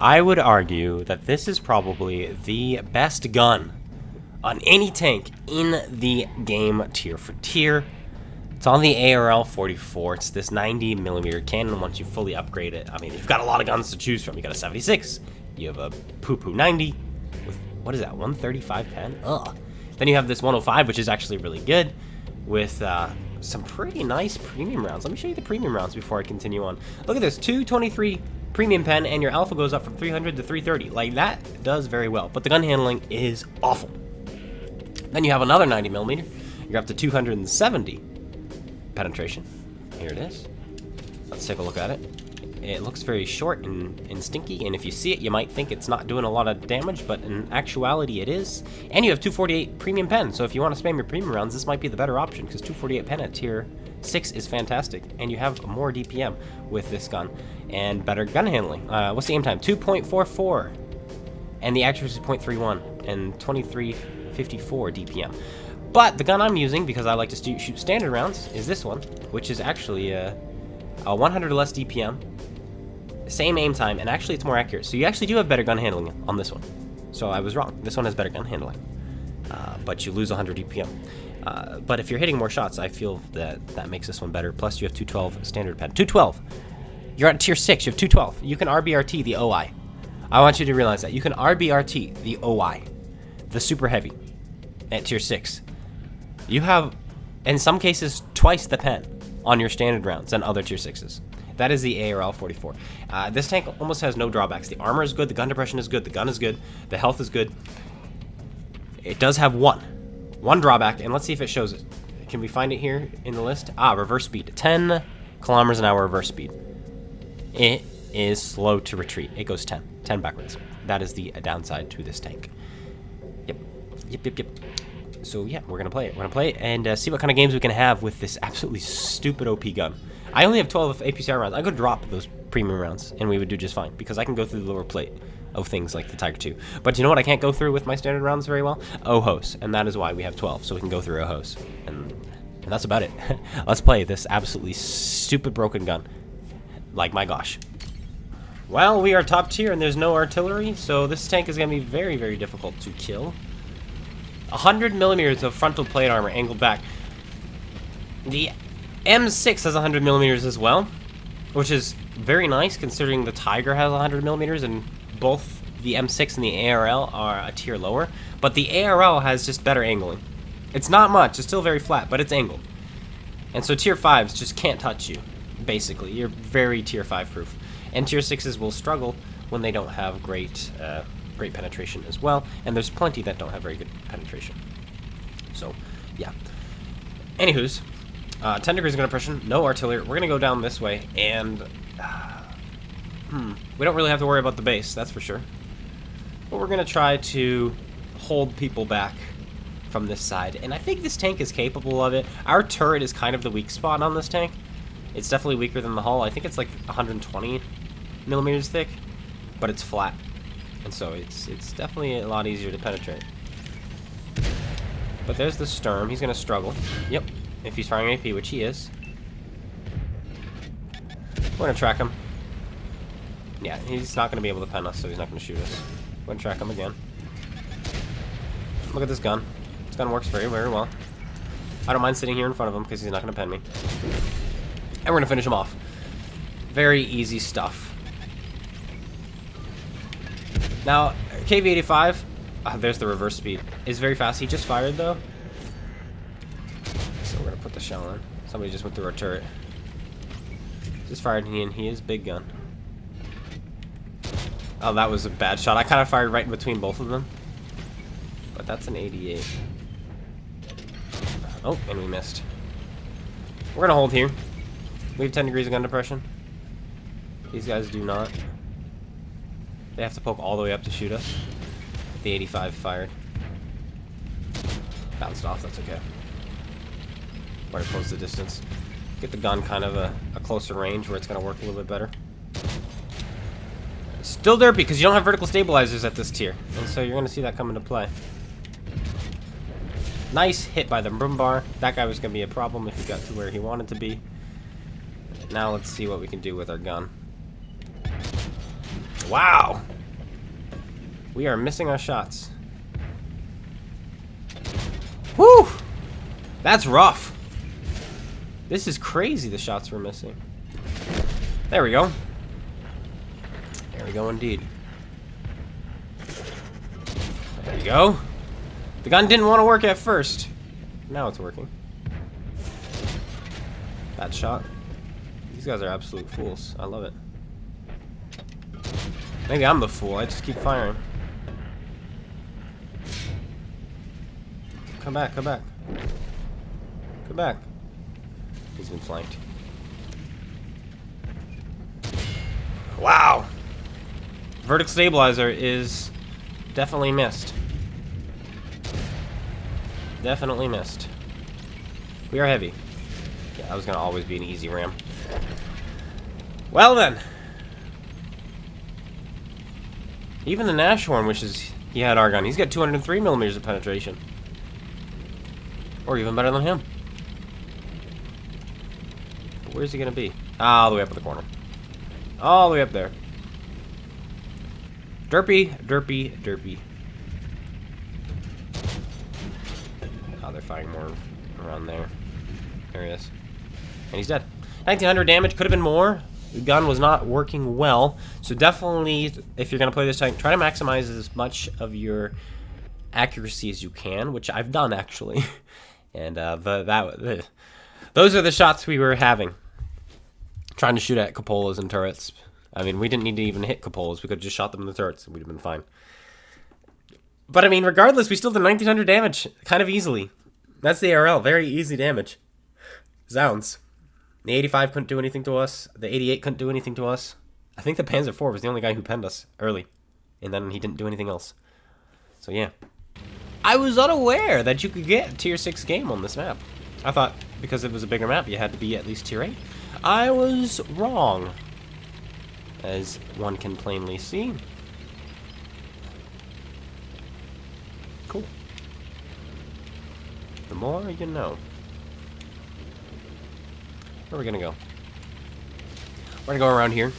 I would argue that this is probably the best gun on any tank in the game, tier for tier. It's on the ARL 44. It's this 90mm cannon once you fully upgrade it. I mean, you've got a lot of guns to choose from. You got a 76. You have a poo-poo 90 with, what is that, 135 pen? Ugh. Then you have this 105, which is actually really good, with some pretty nice premium rounds. Let me show you the premium rounds before I continue on. Look at this, 223 premium pen, and your alpha goes up from 300 to 330. Like, that does very well, but the gun handling is awful. Then you have another 90mm. You're up to 270 penetration. Here it is. Let's take a look at it. It looks very short and stinky, and if you see it, you might think it's not doing a lot of damage, but in actuality it is. And you have 248 premium pen, so if you want to spam your premium rounds, this might be the better option, because 248 pen at tier 6 is fantastic, and you have more DPM with this gun, and better gun handling. What's the aim time? 2.44, and the accuracy is 0.31, and 2354 DPM. But the gun I'm using, because I like to shoot standard rounds, is this one, which is actually a 100 or less DPM, same aim time, and actually it's more accurate. So you actually do have better gun handling on this one. So I was wrong. This one has better gun handling, but you lose 100 DPM. But if you're hitting more shots, I feel that makes this one better. Plus you have 212 standard pen. 212. You're at tier 6. You have 212. You can RBRT the OI. I want you to realize that. You can RBRT the OI, the super heavy, at tier 6. You have, in some cases, twice the pen on your standard rounds than other tier 6s. That is the ARL 44. This tank almost has no drawbacks. The armor is good, the gun depression is good, the gun is good, the health is good. It does have one drawback, and let's see if it shows it. Can we find it here in the list? Reverse speed. 10 kilometers an hour reverse speed. It is slow to retreat. It goes 10 backwards. That is the downside to this tank. Yep. So yeah, we're gonna play it. We're gonna play it and see what kind of games we can have with this absolutely stupid OP gun. I only have 12 APCR rounds. I could drop those premium rounds and we would do just fine, because I can go through the lower plate of things like the Tiger 2. But you know what I can't go through with my standard rounds very well? OHOS, and that is why we have 12, so we can go through OHOS. And that's about it. Let's play this absolutely stupid broken gun. Like, my gosh. Well, we are top tier and there's no artillery, so this tank is gonna be very, very difficult to kill. 100mm of frontal plate armor angled back. The M6 has 100mm as well, which is very nice considering the Tiger has 100mm and both the M6 and the ARL are a tier lower. But the ARL has just better angling. It's not much, it's still very flat, but it's angled. And so tier 5s just can't touch you, basically. You're very tier 5 proof. And tier 6s will struggle when they don't have great penetration as well, and there's plenty that don't have very good penetration. So, yeah. Anywho's, 10 degrees of gun depression, no artillery. We're gonna go down this way, and we don't really have to worry about the base, that's for sure. But we're gonna try to hold people back from this side, and I think this tank is capable of it. Our turret is kind of the weak spot on this tank. It's definitely weaker than the hull. I think it's like 120mm thick, but it's flat. And so it's definitely a lot easier to penetrate. But there's the Sturm. He's going to struggle. Yep. If he's firing AP, which he is. We're going to track him. Yeah, he's not going to be able to pen us, so he's not going to shoot us. We're going to track him again. Look at this gun. This gun works very, very well. I don't mind sitting here in front of him because he's not going to pen me. And we're going to finish him off. Very easy stuff. Now, KV-85, there's the reverse speed, is very fast. He just fired, though. So we're going to put the shell in. Somebody just went through our turret. Just fired, and he is big gun. Oh, that was a bad shot. I kind of fired right in between both of them. But that's an 88. Oh, and we missed. We're going to hold here. We have 10 degrees of gun depression. These guys do not. They have to poke all the way up to shoot us. The 85 fired. Bounced off, that's okay. We're gonna close the distance. Get the gun kind of a closer range where it's gonna work a little bit better. Still derpy because you don't have vertical stabilizers at this tier. And so you're gonna see that come into play. Nice hit by the Brumbar. That guy was gonna be a problem if he got to where he wanted to be. Now let's see what we can do with our gun. Wow! We are missing our shots. Whew! That's rough. This is crazy, the shots we're missing. There we go. There we go indeed. There we go. The gun didn't want to work at first. Now it's working. Bad shot. These guys are absolute fools. I love it. Maybe I'm the fool. I just keep firing. Come back, come back. Come back. He's been flanked. Wow! Vertical stabilizer is definitely missed. Definitely missed. We are heavy. Yeah, that was gonna always be an easy ram. Well then. Even the Nashorn wishes he had our gun. He's got 203 millimeters of penetration. Or even better than him. But where's he gonna be? All the way up in the corner. All the way up there. Derpy, derpy, derpy. Oh, they're firing more around there. There he is. And he's dead. 1900 damage, could have been more. The gun was not working well. So definitely, if you're going to play this tank, try to maximize as much of your accuracy as you can, which I've done, actually. And those are the shots we were having. Trying to shoot at cupolas and turrets. I mean, we didn't need to even hit cupolas. We could have just shot them in the turrets and we'd have been fine. But, I mean, regardless, we still did 1900 damage kind of easily. That's the ARL. Very easy damage. Zounds. The 85 couldn't do anything to us. The 88 couldn't do anything to us. I think the Panzer IV was the only guy who penned us early. And then he didn't do anything else. So, yeah. I was unaware that you could get Tier 6 game on this map. I thought because it was a bigger map, you had to be at least Tier 8. I was wrong. As one can plainly see. Cool. The more you know. Where are we gonna go? We're gonna go around here.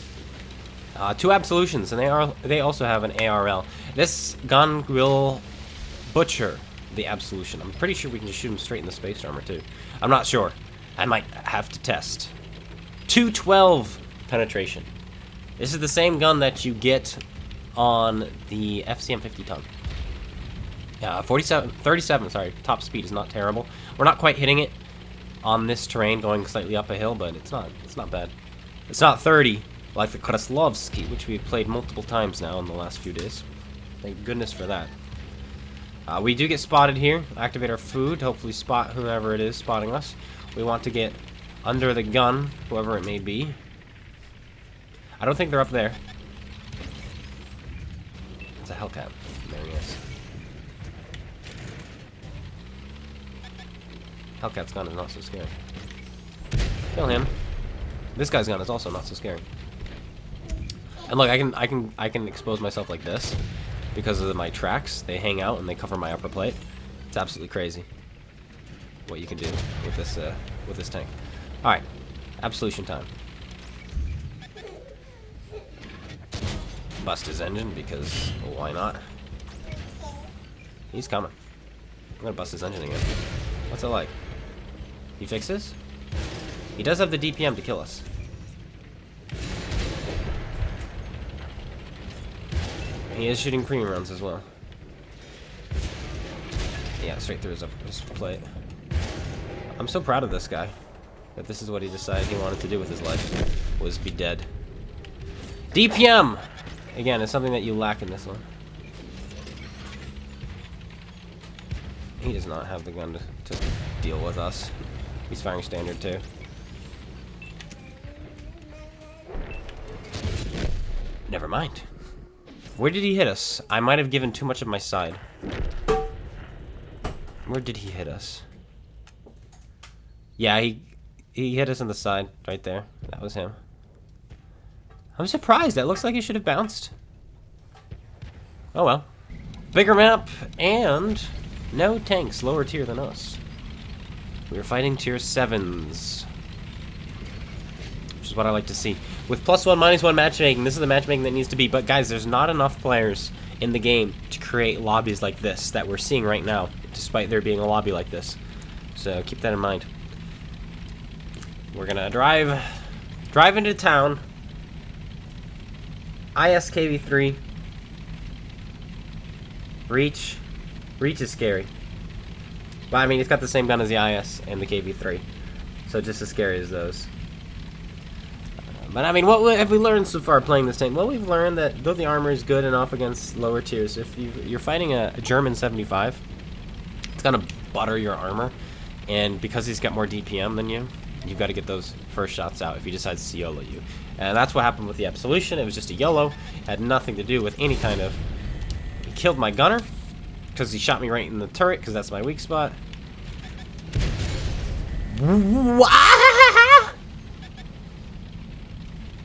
2 absolutions, and they also have an ARL. This gun will butcher the absolution. I'm pretty sure we can just shoot him straight in the space armor too. I'm not sure. I might have to test. 212 penetration. This is the same gun that you get on the FCM 50 ton. 37, sorry. Top speed is not terrible. We're not quite hitting it on this terrain, going slightly up a hill, but it's not bad. It's not 30 like the Kraslovsky, which we've played multiple times now in the last few days. Thank goodness for that. We do get spotted here. Activate our food, hopefully spot whoever it is spotting us. We want to get under the gun, whoever it may be. I don't think they're up there. It's a Hellcat. There he is. Hellcat's gun is not so scary. Kill him. This guy's gun is also not so scary. And look, I can expose myself like this because of my tracks. They hang out and they cover my upper plate. It's absolutely crazy what you can do with this tank. All right, absolution time. Bust his engine because, well, why not? He's coming. I'm gonna bust his engine again. What's it like? He fixes? He does have the DPM to kill us. He is shooting premium rounds as well. Yeah, straight through his plate. I'm so proud of this guy. That this is what he decided he wanted to do with his life. Was be dead. DPM! Again, it's something that you lack in this one. He does not have the gun to deal with us. He's firing standard too. Never mind. Where did he hit us? I might have given too much of my side. Where did he hit us? Yeah, he hit us on the side right there. That was him. I'm surprised. That looks like he should have bounced. Oh well. Bigger map and no tanks lower tier than us. We are fighting tier 7s. Which is what I like to see. With +1, -1 matchmaking, this is the matchmaking that needs to be. But guys, there's not enough players in the game to create lobbies like this that we're seeing right now, despite there being a lobby like this. So keep that in mind. We're gonna drive into town. ISKV3. Reach is scary. But I mean, it's got the same gun as the IS and the KV3, so just as scary as those. But I mean, what have we learned so far playing this tank? Well, we've learned that though the armor is good enough against lower tiers, if you're fighting a German 75, it's gonna butter your armor, and because he's got more DPM than you, you've got to get those first shots out if he decides to YOLO you. And that's what happened with the Absolution. It was just a YOLO. It had nothing to do with any kind of... He killed my gunner because he shot me right in the turret because that's my weak spot.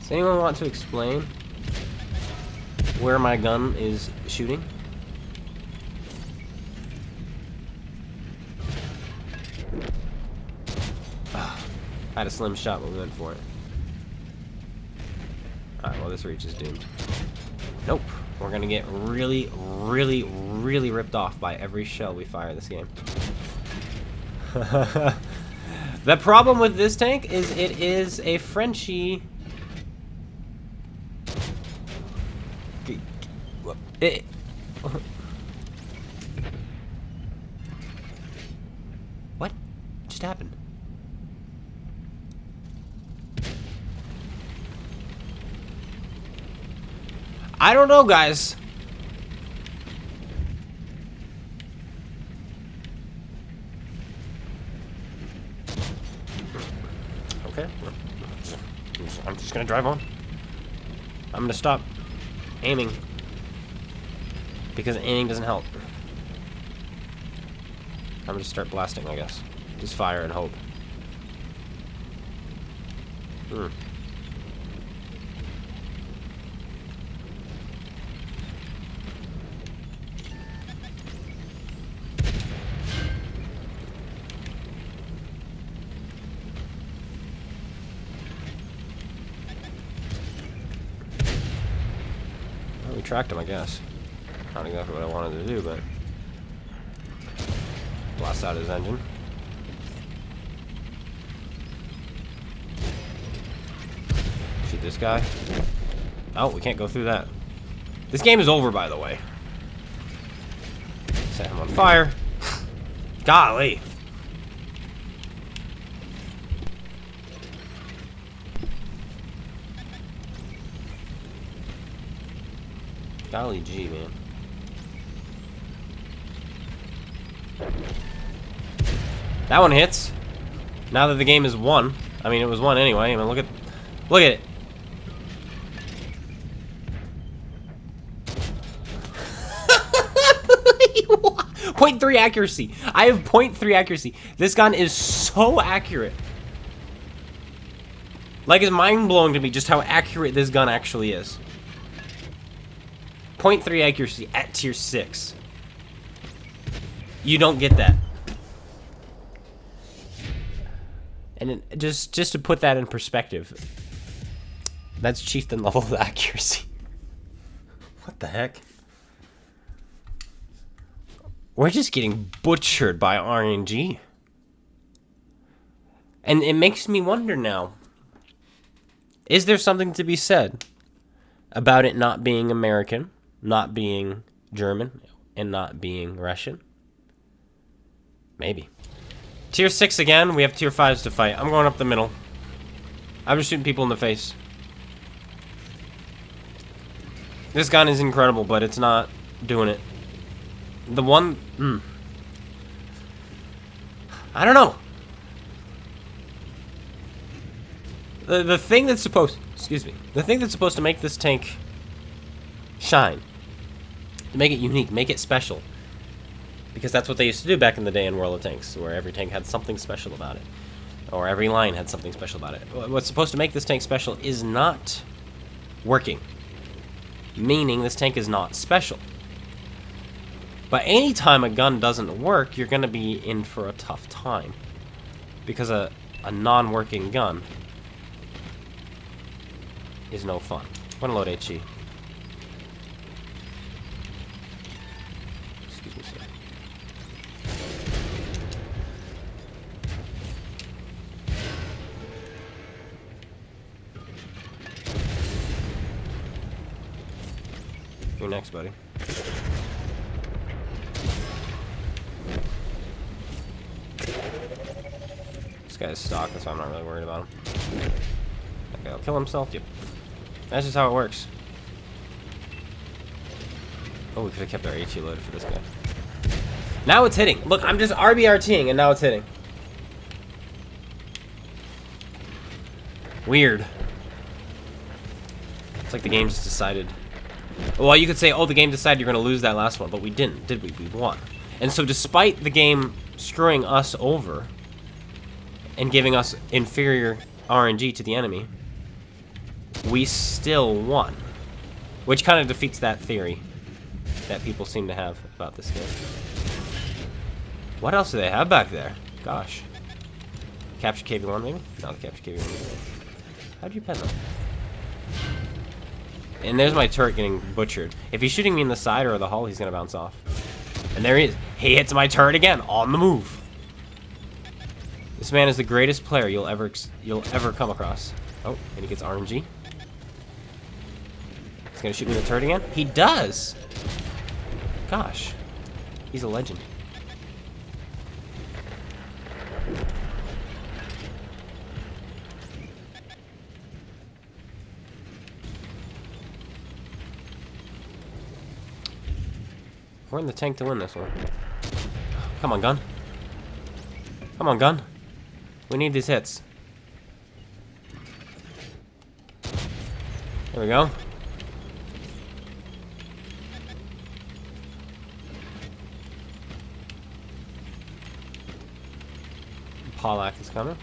Does anyone want to explain where my gun is shooting? I had a slim shot when we went for it. Alright, well, this reach is doomed. Nope. We're gonna get really, really, really ripped off by every shell we fire this game. The problem with this tank is it is a Frenchie... What just happened? I don't know, guys. Okay. I'm just gonna drive on. I'm gonna stop aiming because aiming doesn't help. I'm gonna start blasting, I guess. Just fire and hope. Well, we tracked him, I guess. Not exactly what I wanted to do, but blast out his engine. Shoot this guy. Oh, we can't go through that. This game is over, by the way. Set him on fire. Golly. Golly gee, man. That one hits. Now that the game is won. I mean, it was won anyway. I mean, look at it. 0.3 accuracy. I have 0.3 accuracy. This gun is so accurate. Like, it's mind-blowing to me just how accurate this gun actually is. 0.3 accuracy at tier 6. You don't get that. And just to put that in perspective, that's chieftain level of accuracy. What the heck? We're just getting butchered by RNG. And it makes me wonder now, is there something to be said about it not being American, not being German, and not being Russian? Maybe. Tier 6 again. We have tier 5s to fight. I'm going up the middle. I'm just shooting people in the face. This gun is incredible, but it's not doing it. The one... I don't know. The thing that's supposed... Excuse me. The thing that's supposed to make this tank shine, to make it unique, make it special, because that's what they used to do back in the day in World of Tanks, where every tank had something special about it, or every line had something special about it. What's supposed to make this tank special is not working, meaning this tank is not special. But anytime a gun doesn't work, you're going to be in for a tough time, because a non-working gun is no fun. I'm going to load HE. next, buddy. This guy's stock, that's why I'm not really worried about him. Okay, he'll kill himself. Yep. That's just how it works. Oh, we could have kept our HE loaded for this guy. Now it's hitting. Look, I'm just RBRTing and now it's hitting. Weird. It's like the game just decided. Well, you could say, oh, the game decided you're going to lose that last one, but we didn't, did we? We won. And so despite the game screwing us over and giving us inferior RNG to the enemy, we still won. Which kind of defeats that theory that people seem to have about this game. What else do they have back there? Gosh. Capture KB1 maybe? No, the capture KB1. How'd you pen them? And there's my turret getting butchered. If he's shooting me in the side or the hull, he's gonna bounce off. And there he is. He hits my turret again, on the move. This man is the greatest player you'll ever come across. Oh, and he gets RNG. He's gonna shoot me in the turret again? He does! Gosh. He's a legend. We're in the tank to win this one. Come on, gun. Come on, gun. We need these hits. There we go. Pollack is coming.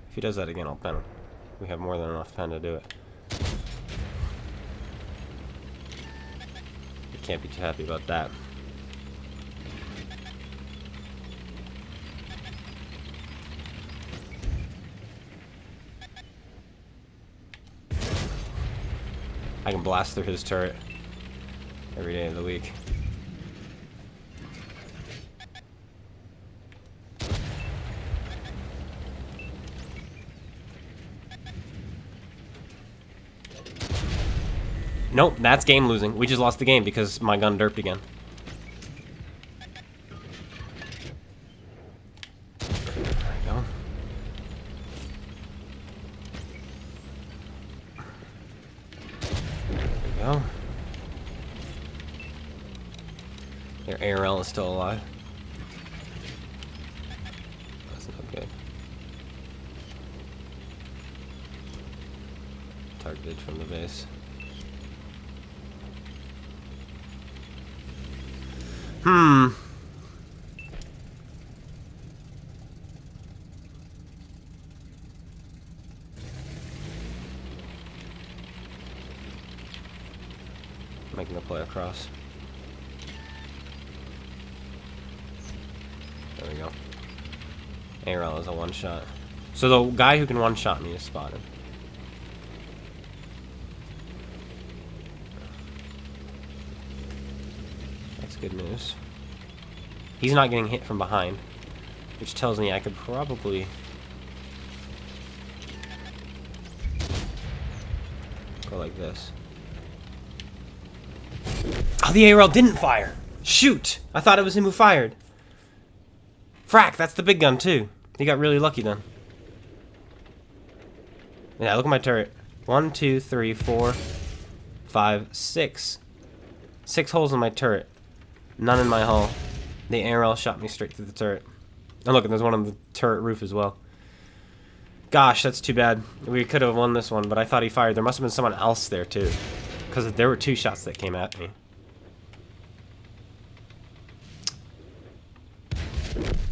If he does that again, I'll pen him. We have more than enough pen to do it. You can't be too happy about that. I can blast through his turret every day of the week. Nope, that's game losing. We just lost the game because my gun derped again. There we go. There we go. Their ARL is still alive. That's not good. Targeted from the base. Making a play across. There we go. ARL is a one-shot. So the guy who can one-shot me is spotted. That's good news. He's not getting hit from behind, which tells me I could probably go like this. Oh, the ARL didn't fire! Shoot! I thought it was him who fired. Frack, that's the big gun too. He got really lucky then. Yeah, look at my turret. 1, 2, 3, 4, 5, 6. 6 holes in my turret. None in my hull. The ARL shot me straight through the turret. And look, there's one on the turret roof as well. Gosh, that's too bad. We could have won this one, but I thought he fired. There must have been someone else there too, because there were 2 shots that came at me.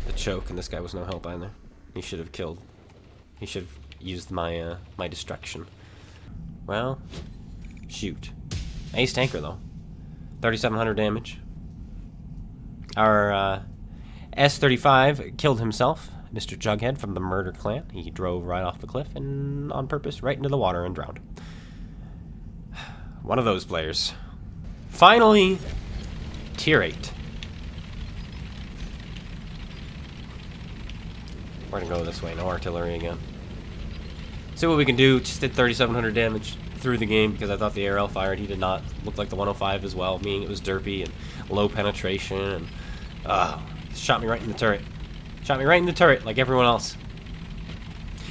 The choke, and this guy was no help either. He should have killed. He should have used my my distraction. Well, shoot. Ace tanker though. 3,700 damage. Our S-35 killed himself, Mr. Jughead from the Murder Clan. He drove right off the cliff and on purpose right into the water and drowned. One of those players. Finally, tier 8. We're gonna go this way, no artillery again. See what we can do. Just did 3,700 damage through the game because I thought the ARL fired. He did not. Looked like the 105 as well, meaning it was derpy and low penetration. And shot me right in the turret. Shot me right in the turret like everyone else.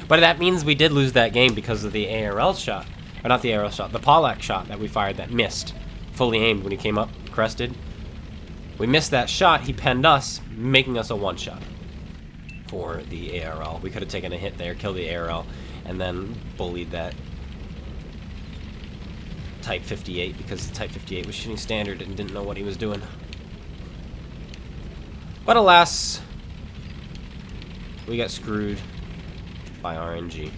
But that means we did lose that game because of the ARL shot. Or not the ARL shot, the Pollack shot that we fired that missed. Fully aimed when he came up, crested. We missed that shot. He penned us, making us a one-shot for the ARL. We could have taken a hit there, killed the ARL, and then bullied that Type 58 because the Type 58 was shooting standard and didn't know what he was doing. But alas, we got screwed by RNG.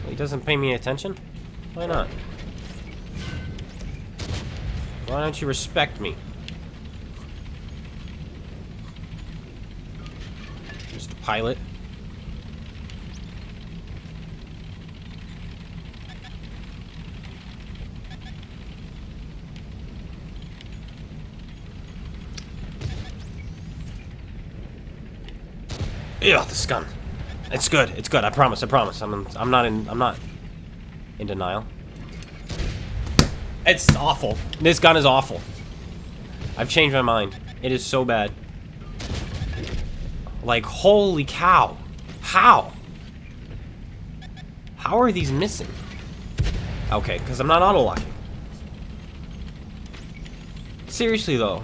Well, he doesn't pay me attention? Why not? Why don't you respect me? Just a pilot. Ew, this gun. It's good. It's good. I promise. I promise. I'm not in denial. It's awful. This gun is awful. I've changed my mind. It is so bad. Like, holy cow. How? How are these missing? Okay, because I'm not auto-locking. Seriously, though.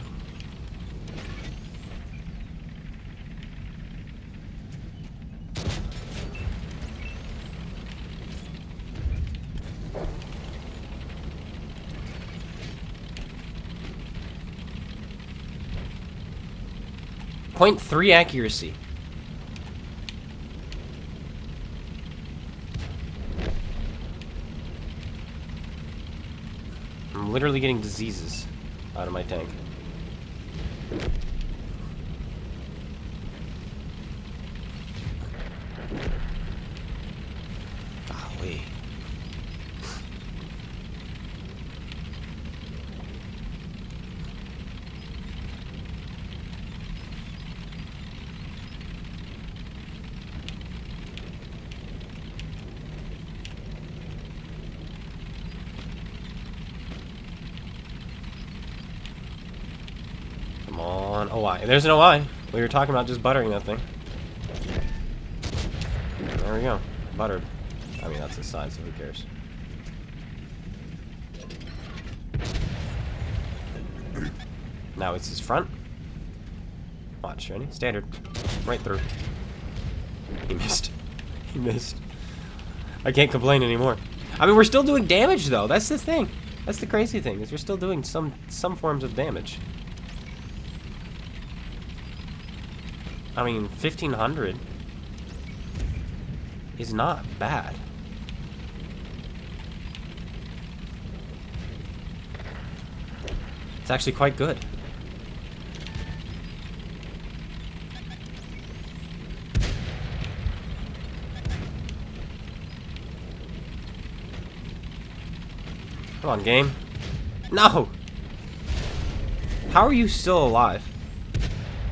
.3 accuracy. I'm literally getting diseases out of my tank. Golly. Come on, OI. There's an OI. We were talking about just buttering that thing. There we go. Buttered. I mean, that's his side, so who cares? Now it's his front. Watch, ready? Standard. Right through. He missed. He missed. I can't complain anymore. I mean, we're still doing damage, though. That's the thing. That's the crazy thing, is we're still doing some forms of damage. I mean, 1,500 is not bad. It's actually quite good. Come on, game. No! How are you still alive?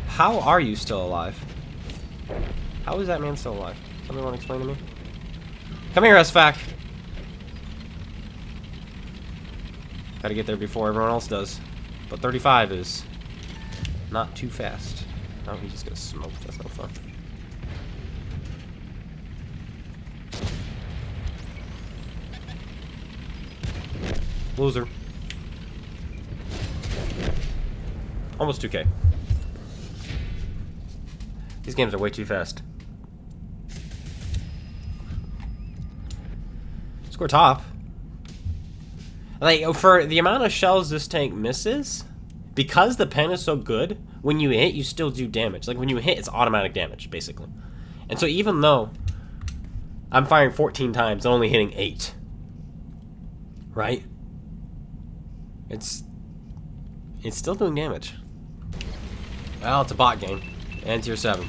How are you still alive? How is that man still alive? Somebody want to explain to me? Come here, SFAC. Gotta get there before everyone else does. But 35 is not too fast. Oh, he just got smoked. That's no fun. Loser. Almost 2K. These games are way too fast. Score top. Like, for the amount of shells this tank misses, because the pen is so good, when you hit, you still do damage. Like, when you hit, it's automatic damage, basically. And so even though I'm firing 14 times and only hitting 8, right? It's still doing damage. Well, it's a bot game. And tier 7.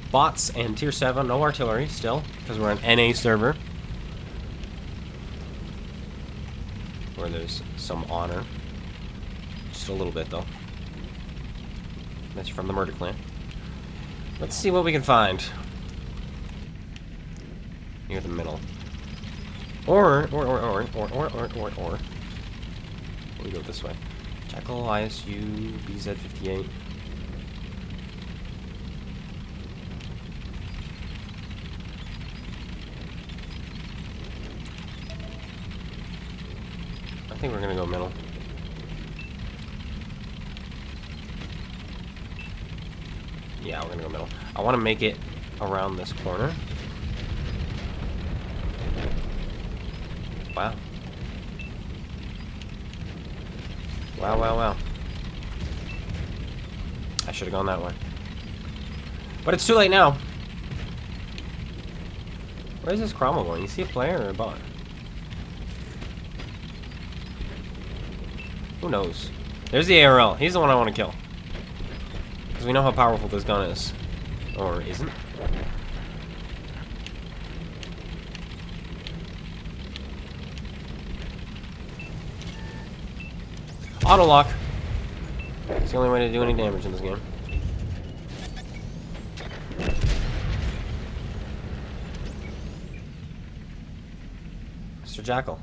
Bots and tier 7, no artillery still, because we're an NA server. where there's some honor. Just a little bit, though. That's from the murder clan. Let's see what we can find. Near the middle. Or. We go this way. Jackal, ISU, BZ58. I think we're gonna go middle. Yeah, we're gonna go middle. I want to make it around this corner. Wow. Wow, wow, wow. I should have gone that way. But it's too late now. Where's this Cromwell going? You see a player or a bot? Who knows? There's the ARL. He's the one I want to kill. Because we know how powerful this gun is. Or isn't. Auto lock. It's the only way to do any damage in this game. Mr. Jackal.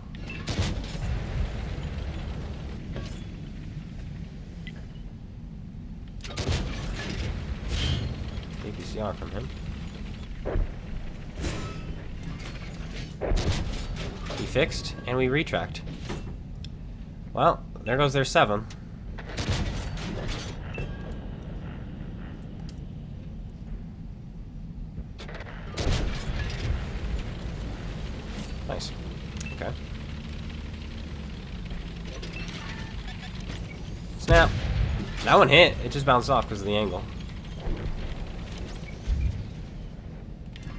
APCR from him. We fixed, and we retracked. Well, there goes their 7. Nice. Okay. Snap. That one hit. It just bounced off because of the angle.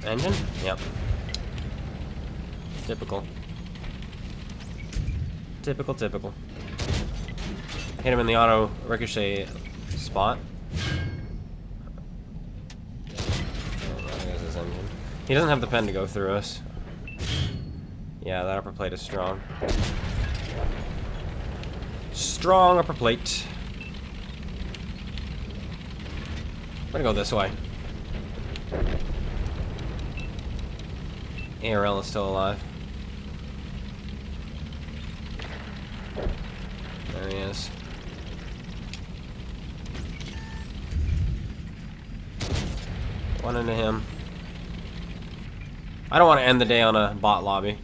Engine? Yep. Typical. Typical. Hit him in the auto ricochet spot. Oh, there's his engine. He doesn't have the pen to go through us. Yeah, that upper plate is strong. Strong upper plate. I'm gonna go this way. ARL is still alive. There he is. One into him. I don't want to end the day on a bot lobby,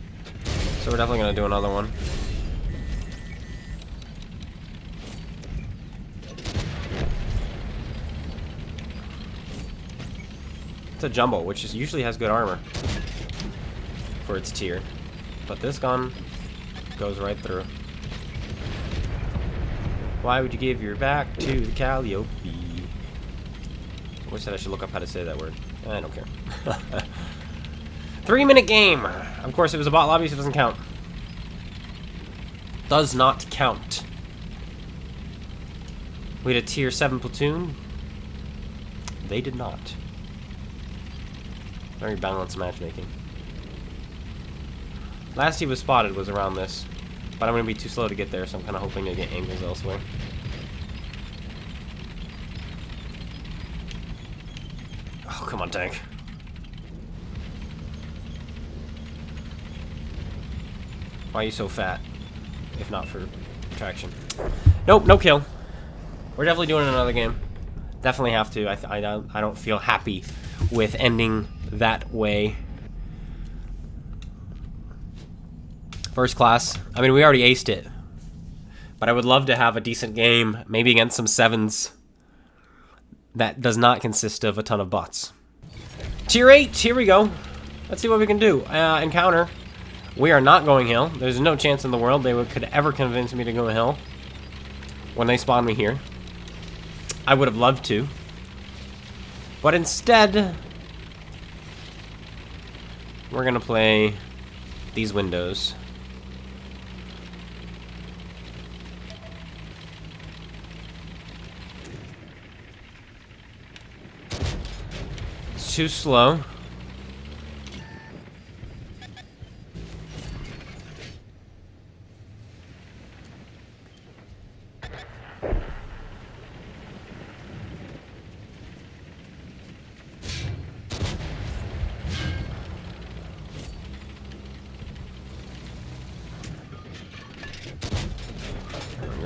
so we're definitely going to do another one. It's a jumbo, which is usually has good armor for its tier, but this gun goes right through. Why would you give your back to the Calliope? I wish that I should look up how to say that word. I don't care. 3-minute game. Of course, it was a bot lobby, so it doesn't count. Does not count. We had a tier 7 platoon. They did not. Very balanced matchmaking. Last he was spotted was around this, but I'm going to be too slow to get there, so I'm kind of hoping to get angles elsewhere. Oh, come on, tank. Why are you so fat? If not for traction. Nope, no kill. We're definitely doing another game. Definitely have to. I don't feel happy with ending that way. First class. I mean, we already aced it. But I would love to have a decent game, maybe against some 7s. That does not consist of a ton of bots. Tier 8, here we go. Let's see what we can do. Encounter. We are not going hill. There's no chance in the world they could ever convince me to go hill when they spawn me here. I would have loved to. But instead, we're going to play these windows. It's too slow.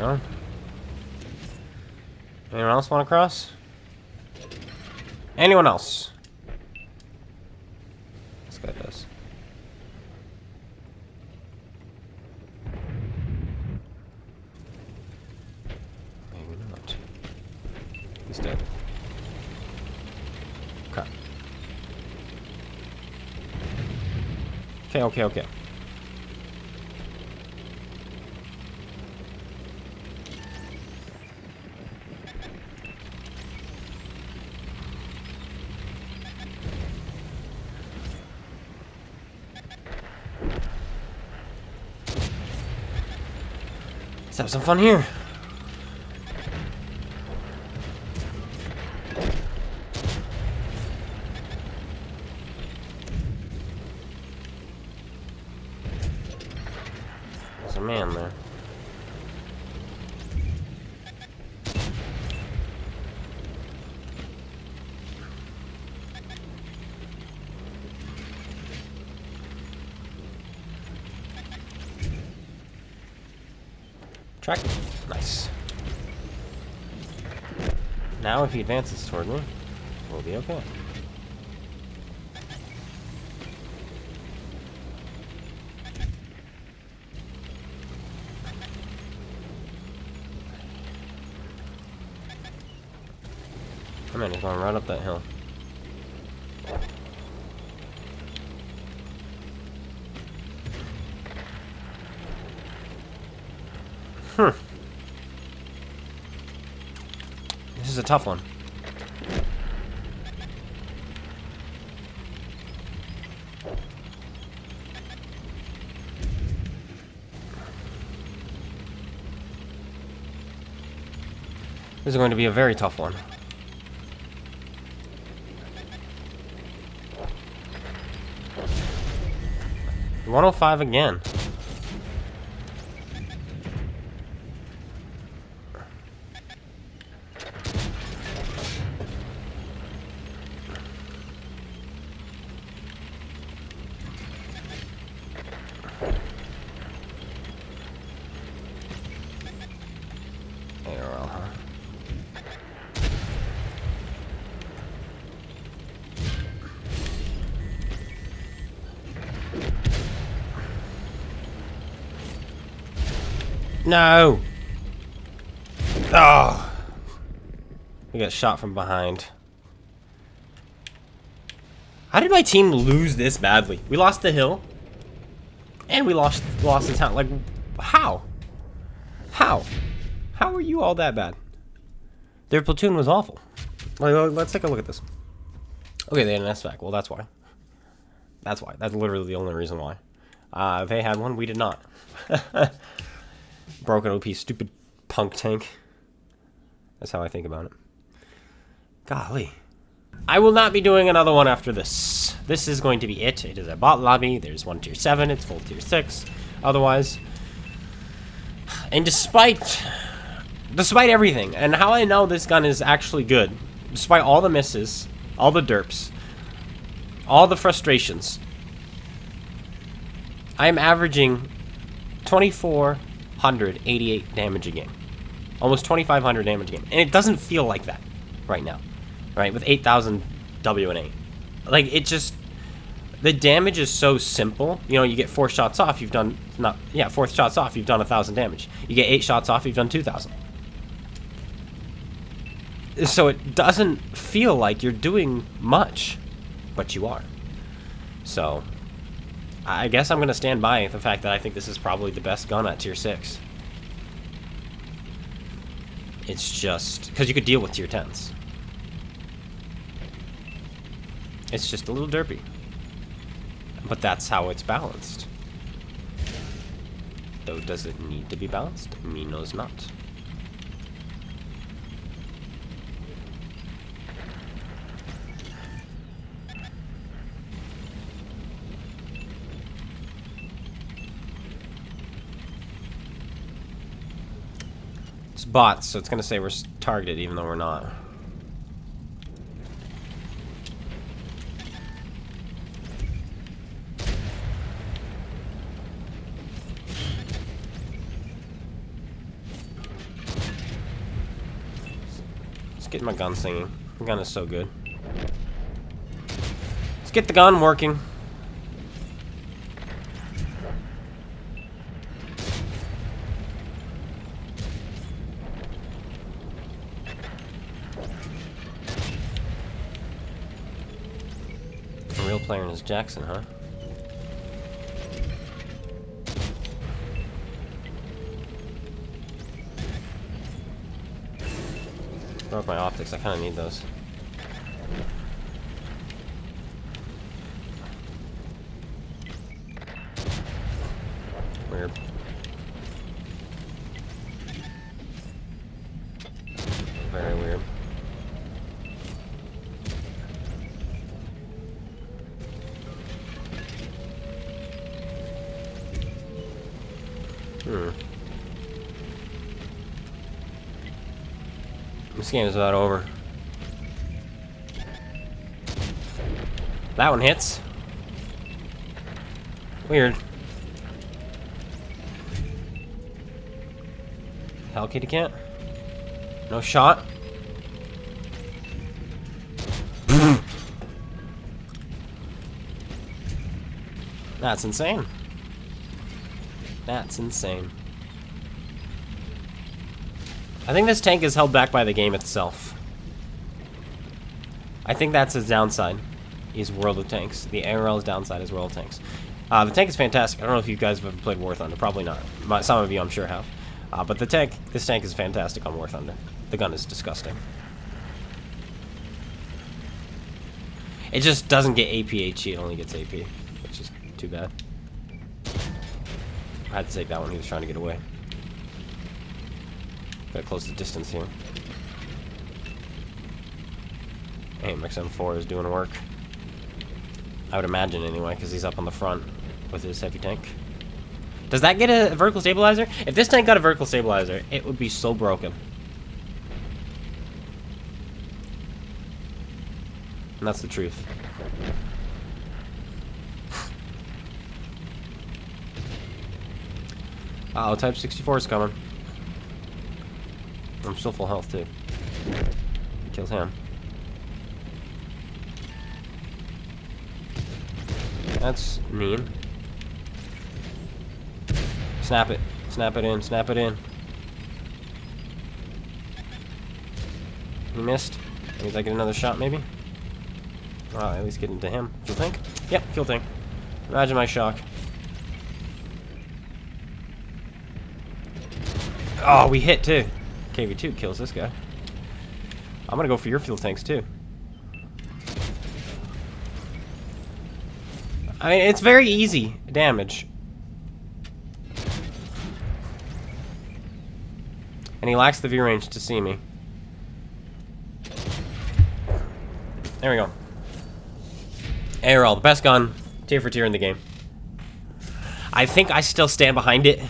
go. Anyone else want to cross? Anyone else? This guy does. Maybe not. He's dead. Okay. Okay. Let's have some fun here. There's a man there. Track. Nice. Now if he advances toward me, we'll be okay. Oh man, he's going right up that hill. This is a tough one. This is going to be a very tough one. $105 again. ARL, huh? No! Oh! We got shot from behind. How did my team lose this badly? We lost the hill, and we lost the town. Like, how? How? How are you all that bad? Their platoon was awful. Like, let's take a look at this. Okay, they had an SVAC. Well, that's why. That's why. That's literally the only reason why. They had one. We did not. Broken OP, stupid punk tank. That's how I think about it. Golly. I will not be doing another one after this. This is going to be it. It is a bot lobby. There's one tier 7. It's full tier 6. Otherwise. And despite everything, and how I know this gun is actually good, despite all the misses, all the derps, all the frustrations, I am averaging 2,488 damage a game. Almost 2,500 damage a game. And it doesn't feel like that right now. Right? With 8,000 W and 8. Like, it just... The damage is so simple. You know, you get 4 shots off, you've done... 4 shots off, you've done 1,000 damage. You get 8 shots off, you've done 2,000. So it doesn't feel like you're doing much. But you are. So... I guess I'm going to stand by the fact that I think this is probably the best gun at tier 6. It's just... Because you could deal with tier 10s. It's just a little derpy. But that's how it's balanced. Though, does it need to be balanced? Me knows not. It's bots, so it's going to say we're targeted even though we're not. Let's get my gun singing. My gun is so good. Let's get the gun working. The real player is Jackson, huh? Broke my optics. I kind of need those. Weird. Very weird. This game is about over. That one hits. Weird. Hell, kitty cat. No shot. That's insane. That's insane. I think this tank is held back by the game itself. I think that's its downside, is World of Tanks. The ARL's downside is World of Tanks. The tank is fantastic. I don't know if you guys have ever played War Thunder. Probably not. Some of you, I'm sure, have. But this tank is fantastic on War Thunder. The gun is disgusting. It just doesn't get APHE, it only gets AP, which is too bad. I had to take that one, he was trying to get away. Gotta close the distance here. Hey, MX-M4 is doing work. I would imagine anyway, because he's up on the front with his heavy tank. Does that get a vertical stabilizer? If this tank got a vertical stabilizer, it would be so broken. And that's the truth. Uh-oh, Type 64 is coming. I'm still full health, too. Kills him. That's mean. Snap it. Snap it in. Snap it in. He missed. Maybe I get another shot, maybe? Wow, at least get into him. Fuel tank? Yep, fuel tank. Imagine my shock. Oh, we hit, too. KV2 kills this guy. I'm gonna go for your fuel tanks, too. I mean, it's very easy damage. And he lacks the view range to see me. There we go. ARL, the best gun, tier for tier in the game. I think I still stand behind it.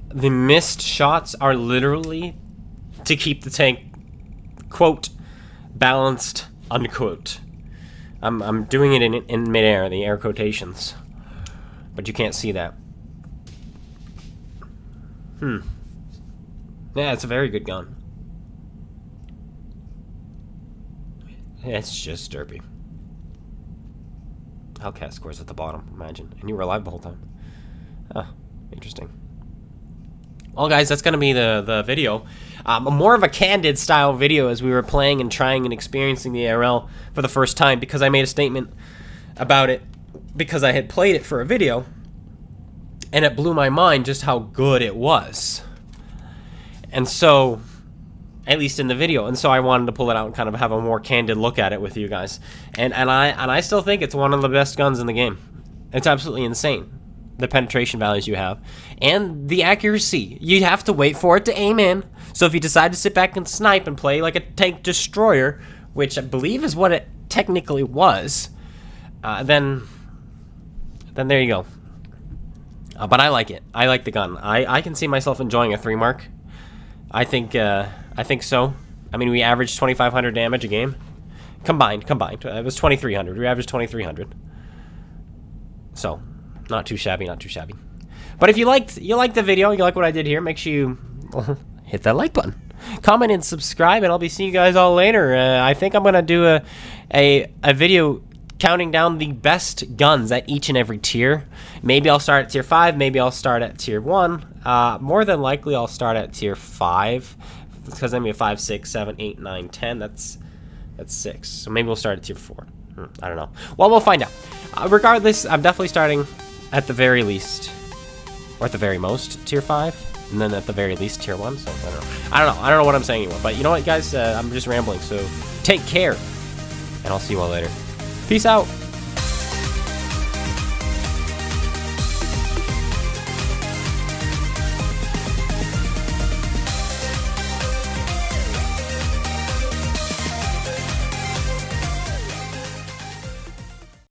The missed shots are literally to keep the tank, quote, balanced, unquote. I'm doing it in midair, the air quotations. But you can't see that. Yeah, it's a very good gun. It's just derpy. Hellcat scores at the bottom, imagine. And you were alive the whole time. Huh, interesting. Well, guys, that's going to be the video. More of a candid style video as we were playing and trying and experiencing the ARL for the first time, because I made a statement about it because I had played it for a video, and it blew my mind just how good it was. And so, at least in the video, and so I wanted to pull it out and kind of have a more candid look at it with you guys. And I still think it's one of the best guns in the game. It's absolutely insane, the penetration values you have and the accuracy. You have to wait for it to aim in. So if you decide to sit back and snipe and play like a tank destroyer, which I believe is what it technically was, then there you go. But I like it. I like the gun. I can see myself enjoying a 3 mark. I think so. I mean, we averaged 2,500 damage a game. Combined. It was 2,300. We averaged 2,300. So, not too shabby, not too shabby. But if you liked the video, you like what I did here, make sure you hit that like button. comment and subscribe, and I'll be seeing you guys all later. I think I'm gonna do a video counting down the best guns at each and every tier. Maybe I'll start at tier 5, maybe I'll start at tier 1. More than likely I'll start at tier 5, because then we have 5, 6, 7, 8, 9, 10. That's 6. So maybe we'll start at tier 4. I don't know. Well, we'll find out. Regardless, I'm definitely starting at the very least, or at the very most, tier 5, and then at the very least tier 1. So I don't know what I'm saying anymore. But you know what, guys? I'm just rambling. So take care, and I'll see you all later. Peace out.